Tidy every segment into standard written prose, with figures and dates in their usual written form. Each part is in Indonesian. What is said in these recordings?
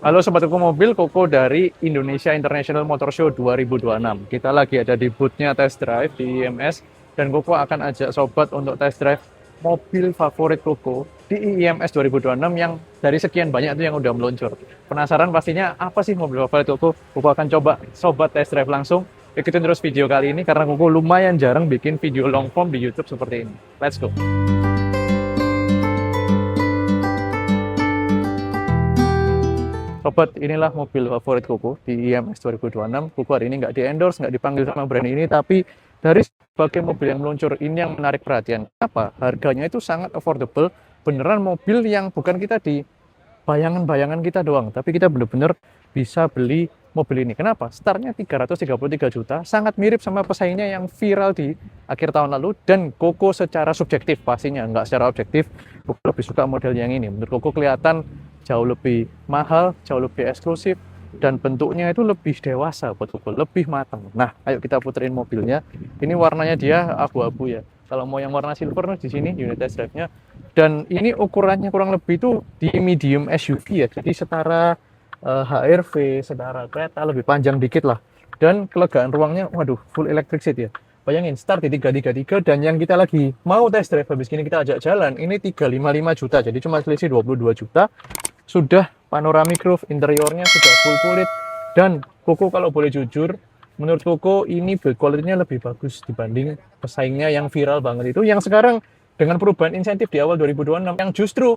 Halo Sobat Koko Mobil, Koko dari Indonesia International Motor Show 2026. Kita lagi ada di boothnya test drive di IMS dan Koko akan ajak Sobat untuk test drive mobil favorit Koko di IMS 2026 yang dari sekian banyak itu yang udah meluncur. Penasaran pastinya apa sih mobil favorit Koko? Koko akan coba Sobat test drive langsung. Ikutin terus video kali ini karena Koko lumayan jarang bikin video long form di YouTube seperti ini. Let's go! Sobat, inilah mobil favorit Koko di IMS 2026. Koko hari ini nggak di-endorse, nggak dipanggil sama brand ini, tapi dari sebagai mobil yang meluncur ini yang menarik perhatian. Apa? Harganya itu sangat affordable, beneran mobil yang bukan kita di bayangan-bayangan kita doang, tapi kita bener-bener bisa beli mobil ini. Kenapa? Startnya 333 juta, sangat mirip sama pesaingnya yang viral di akhir tahun lalu, dan Koko secara subjektif pastinya, nggak secara objektif, Koko lebih suka model yang ini. Menurut Koko kelihatan jauh lebih mahal, jauh lebih eksklusif, dan bentuknya itu lebih dewasa buat Koko, lebih matang. Nah, ayo kita puterin mobilnya. Ini warnanya dia abu-abu ya. Kalau mau yang warna silver di sini unit test drive-nya. Dan ini ukurannya kurang lebih itu di medium SUV ya. Jadi setara HRV, setara kereta, lebih panjang dikit lah. Dan kelegaan ruangnya, waduh, full electric seat ya. Bayangin, start di 333 dan yang kita lagi mau test drive habis ini kita ajak jalan, ini 355 juta. Jadi cuma selisih 22 juta. Sudah panoramic roof, interiornya sudah full kulit, dan Koko kalau boleh jujur, menurut Koko ini build quality-nya lebih bagus dibanding pesaingnya yang viral banget itu, yang sekarang dengan perubahan insentif di awal 2026, yang justru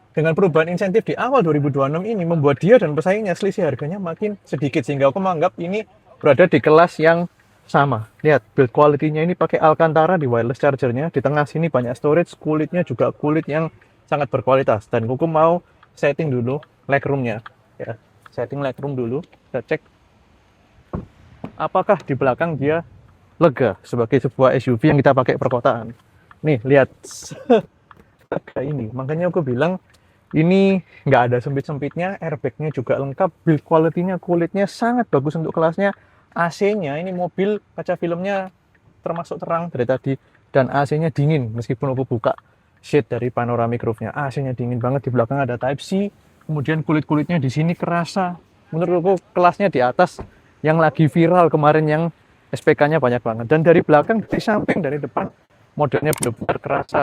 dengan perubahan insentif di awal 2026 ini membuat dia dan pesaingnya selisih harganya makin sedikit, sehingga aku menganggap ini berada di kelas yang sama. Lihat build quality-nya ini pakai Alcantara di wireless charger-nya, di tengah sini banyak storage, kulitnya juga kulit yang sangat berkualitas, dan Koko mau setting dulu legroom-nya ya. Setting legroom dulu, kita cek apakah di belakang dia lega sebagai sebuah SUV yang kita pakai perkotaan. Nih, lihat lega ini. Makanya aku bilang ini nggak ada sempit-sempitnya, airbag-nya juga lengkap, build quality-nya, kulitnya sangat bagus untuk kelasnya. AC-nya ini mobil kaca filmnya termasuk terang dari tadi, dan AC-nya dingin meskipun aku buka shade dari panoramic roof-nya. AC-nya dingin banget, di belakang ada Type C. Kemudian kulit-kulitnya di sini kerasa. Menurutku kelasnya di atas yang lagi viral kemarin yang SPK-nya banyak banget. Dan dari belakang, dari samping, dari depan, modelnya benar-benar kerasa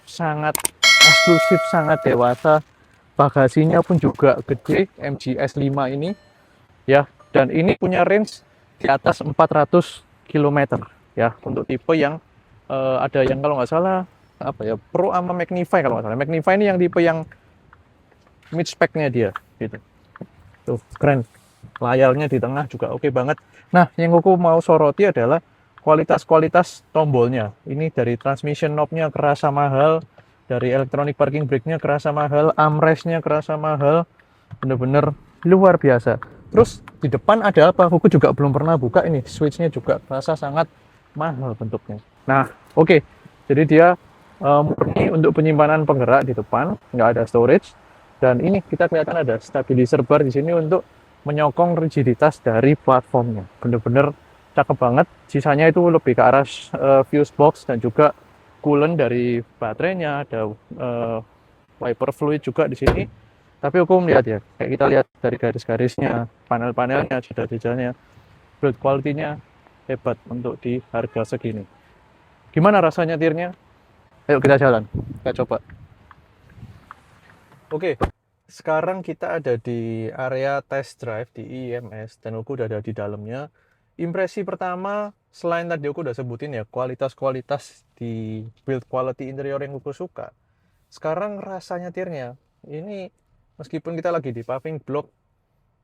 sangat eksklusif, sangat dewasa. Bagasinya pun juga gede, MGS 5 ini ya. Dan ini punya range di atas 400 km ya, untuk tipe yang ada yang kalau nggak salah apa ya, Pro sama Magnify kalau nggak salah. Magnify ini yang tipe yang mid spec-nya dia gitu. Tuh keren, layarnya di tengah juga oke banget. Nah, yang aku mau soroti adalah kualitas tombolnya. Ini dari transmission knob-nya kerasa mahal, dari electronic parking brake-nya kerasa mahal, armrest-nya kerasa mahal, bener-bener luar biasa. Terus di depan ada apa? Aku juga belum pernah buka ini. Switch-nya juga kerasa sangat mahal bentuknya. Nah, oke. Jadi dia murni untuk penyimpanan penggerak di depan, nggak ada storage. Dan ini kita kelihatan ada stabilizer bar di sini untuk menyokong rigiditas dari platformnya. Bener-bener cakep banget. Sisanya itu lebih ke arah fuse box dan juga coolant dari baterainya. Ada wiper fluid juga di sini. Tapi aku melihat ya, kayak kita lihat dari garis-garisnya, panel-panelnya, jeda-jedanya, build quality-nya hebat untuk di harga segini. Gimana rasanya tirnya? Ayo kita jalan, kita coba. Oke, sekarang kita ada di area test drive di IMS dan aku udah ada di dalamnya. Impresi pertama, selain tadi aku udah sebutin ya, kualitas-kualitas di build quality interior yang aku suka. Sekarang rasa nyetirnya, ini meskipun kita lagi di paving block,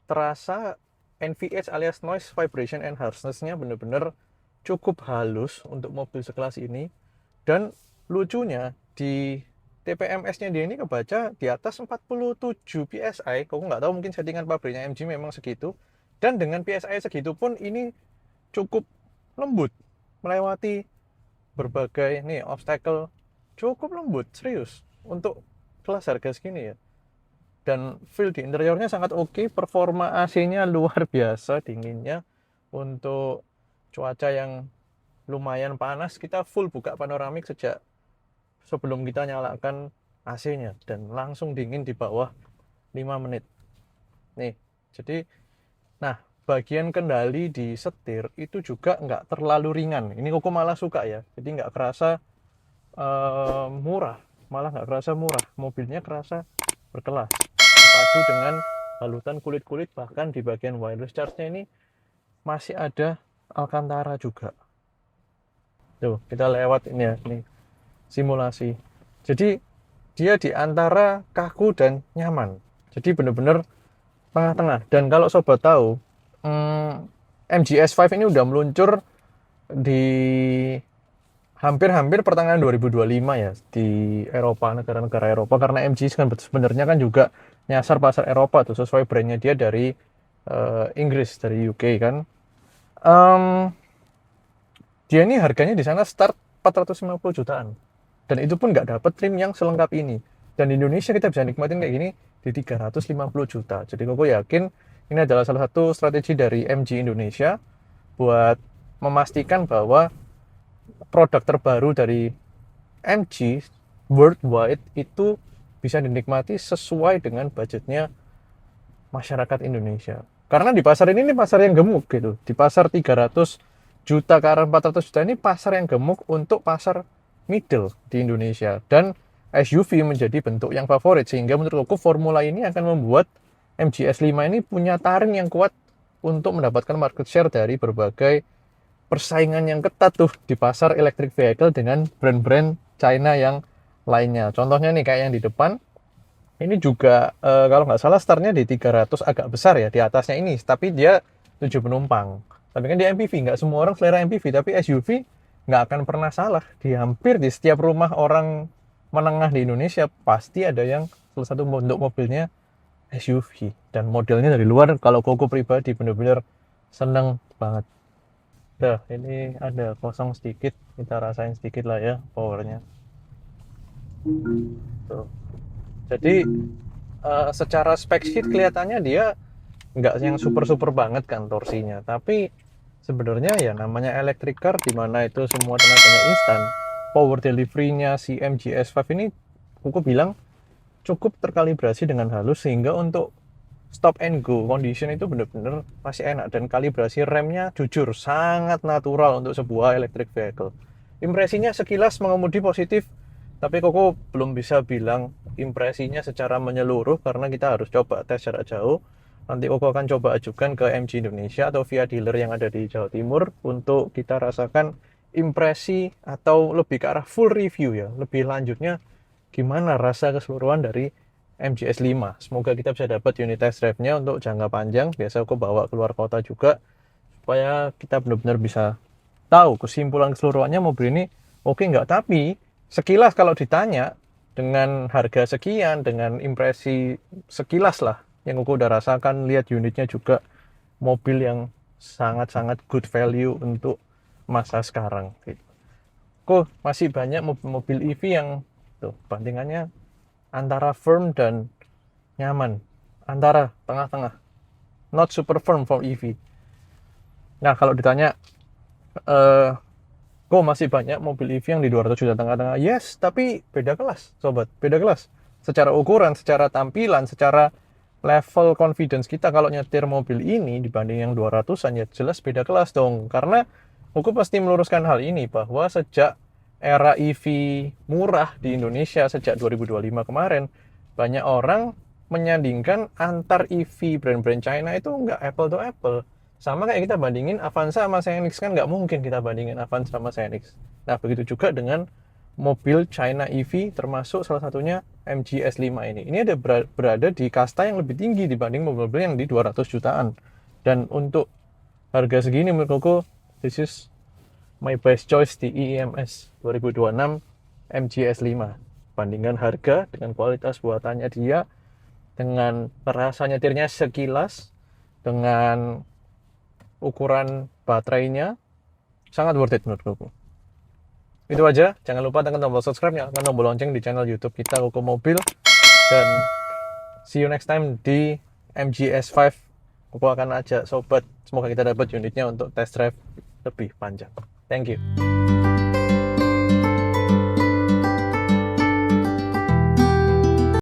terasa NVH alias Noise Vibration and Harshness-nya bener-bener cukup halus untuk mobil sekelas ini. Dan lucunya di TPMS-nya dia ini kebaca di atas 47 PSI. Kok nggak tahu, mungkin settingan pabriknya MG memang segitu. Dan dengan PSI segitu pun ini cukup lembut melewati berbagai nih obstacle, cukup lembut serius untuk kelas harga segini ya. Dan feel di interiornya sangat oke, performa AC-nya luar biasa dinginnya. Untuk cuaca yang lumayan panas, kita full buka panoramik sejak sebelum kita nyalakan AC-nya dan langsung dingin di bawah 5 menit. Nih, jadi, nah, bagian kendali di setir itu juga nggak terlalu ringan. Ini Koko malah suka ya, jadi nggak kerasa murah, malah nggak kerasa murah. Mobilnya kerasa berkelas. Berpadu dengan halutan kulit-kulit, bahkan di bagian wireless charge-nya ini masih ada Alcantara juga. Tuh, kita lewat ini ya, nih, simulasi. Jadi, dia di antara kaku dan nyaman. Jadi bener-bener tengah-tengah. Dan kalau sobat tahu, MGS5 ini udah meluncur di hampir-hampir pertengahan 2025 ya di Eropa, negara-negara Eropa, karena MG kan sebenarnya kan juga nyasar pasar Eropa tuh, sesuai brandnya dia dari Inggris, dari UK kan. Dia ini harganya di sana start 450 jutaan, dan itu pun nggak dapet trim yang selengkap ini. Dan di Indonesia kita bisa nikmatin kayak gini di 350 juta. Jadi Koko yakin ini adalah salah satu strategi dari MG Indonesia buat memastikan bahwa produk terbaru dari MG worldwide itu bisa dinikmati sesuai dengan budgetnya masyarakat Indonesia. Karena di pasar ini pasar yang gemuk gitu. Di pasar 300 juta ke arah 400 juta ini pasar yang gemuk untuk pasar middle di Indonesia. Dan SUV menjadi bentuk yang favorit, sehingga menurut aku formula ini akan membuat MG S5 ini punya taring yang kuat untuk mendapatkan market share dari berbagai persaingan yang ketat tuh di pasar electric vehicle dengan brand-brand China yang lainnya. Contohnya nih kayak yang di depan, ini juga kalau nggak salah startnya di 300, agak besar ya di atasnya ini, tapi dia 7 penumpang. Tapi kan di MPV, nggak semua orang selera MPV, tapi SUV nggak akan pernah salah. Di hampir di setiap rumah orang menengah di Indonesia pasti ada yang salah satu bentuk mobilnya SUV. Dan modelnya dari luar, kalau Koko pribadi bener-bener seneng banget. Dah, ini ada kosong sedikit, kita rasain sedikit lah ya powernya. Tuh. Jadi secara spek sheet kelihatannya dia nggak yang super banget kan torsinya, tapi sebenarnya ya namanya electric car di mana itu semua tenaganya instan. Power delivery-nya si MG S5 ini aku bilang cukup terkalibrasi dengan halus, sehingga untuk stop and go condition itu bener-bener masih enak, dan kalibrasi remnya jujur sangat natural untuk sebuah electric vehicle. Impresinya sekilas mengemudi positif, tapi Koko belum bisa bilang impresinya secara menyeluruh karena kita harus coba tes jarak jauh. Nanti Koko akan coba ajukan ke MG Indonesia atau via dealer yang ada di Jawa Timur untuk kita rasakan impresi atau lebih ke arah full review ya, lebih lanjutnya gimana rasa keseluruhan dari MGS5. Semoga kita bisa dapat unit test drive-nya untuk jangka panjang. Biasa aku bawa keluar kota juga, supaya kita benar-benar bisa tahu kesimpulan keseluruhannya mobil ini oke nggak. Tapi sekilas kalau ditanya dengan harga sekian, dengan impresi sekilas lah yang aku udah rasakan, lihat unitnya juga, mobil yang sangat-sangat good value untuk masa sekarang gitu. Kok masih banyak mobil EV yang tuh bandingannya antara firm dan nyaman, antara tengah-tengah, not super firm for EV. Nah kalau ditanya kok masih banyak mobil EV yang di 200 juta tengah-tengah, yes, tapi beda kelas sobat, beda kelas secara ukuran, secara tampilan, secara level confidence kita kalau nyetir mobil ini dibanding yang 200-an, ya jelas beda kelas dong. Karena aku pasti meluruskan hal ini, bahwa sejak era EV murah di Indonesia sejak 2025 kemarin, banyak orang menyandingkan antar EV brand-brand China itu nggak apple to apple. Sama kayak kita bandingin Avanza sama Xenix, kan nggak mungkin kita bandingin Avanza sama Xenix. Nah begitu juga dengan mobil China EV, termasuk salah satunya MG S5 ini. Ini ada berada di kasta yang lebih tinggi dibanding mobil-mobil yang di 200 jutaan. Dan untuk harga segini menurutku, this is my best choice di IEMS 2026 MG S5. Bandingkan harga dengan kualitas buatannya dia, dengan rasa nyetirnya sekilas, dengan ukuran baterainya, sangat worth it menurutku. Itu aja, jangan lupa tekan tombol subscribe, nyalakan tombol lonceng di channel YouTube kita Koko Mobil, dan see you next time di MG S5. Koko akan ajak sobat, semoga kita dapat unitnya untuk test drive lebih panjang. Thank you.